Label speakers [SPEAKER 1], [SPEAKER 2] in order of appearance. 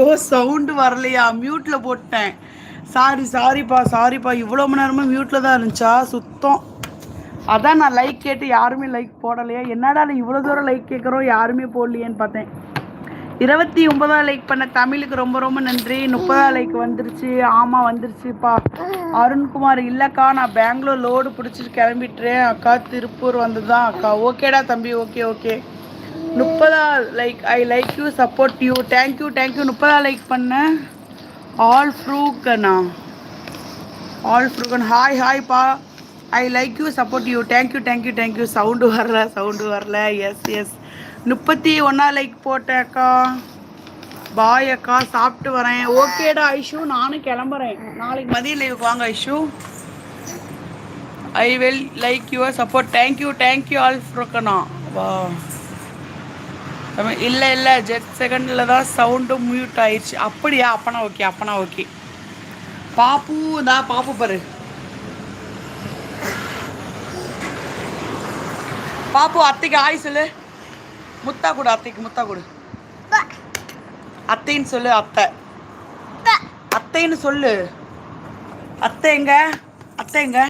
[SPEAKER 1] ஓ sound வரலையா? மியூட்ல போட்டேன். சாரிப்பா. இவ்வளோ மணி நேரமா மியூட்ல தான் இருந்துச்சா? சுத்தம். அதான் நான் லைக் கேட்டு யாருமே லைக் போடலையா? என்னடா இவ்வளோ தூரம் லைக் கேட்குறோம் யாருமே போடலையேன்னு பார்த்தேன். 29 லைக் பண்ண தமிழுக்கு ரொம்ப ரொம்ப நன்றி. 30 லைக் வந்துருச்சு. ஆமாம் வந்துருச்சுப்பா. அருண்குமார் இல்லைக்கா நான் பெங்களூர் லோடு பிடிச்சிட்டு கிளம்பிட்டுறேன் அக்கா. திருப்பூர் வந்து தான் அக்கா. ஓகேடா தம்பி. Okay 30 like. I like you support you. Thank you 30 like பண்ண. ஆல் ஃப்ரூக்கண்ணா. ஹாய்ப்பா. I like you support you. Thank you. Sound வரல. எஸ் 31 லைக் போட்டேக்கா. பாய் அக்கா. சாப்பிட்டு வரேன். ஓகேடா ஐஷு. நானும் கிளம்புறேன். நாளைக்கு மதியம் லீவுக்கு வாங்க Aishu. I will like your support. Thank you all ஃப்ரூக்கண்ணா. வா இல்லை ஜெட் செகண்டில் தான் சவுண்டு மியூட் ஆயிடுச்சு. அப்படியா? அப்பனா ஓகே. பாப்பு பாரு. பாப்பு அத்தைக்கு ஆய் சொல்லு. அத்தைக்கு முத்தா கொடு. அத்தைன்னு சொல்லு. அத்தைன்னு சொல்லு. அத்தை எங்க?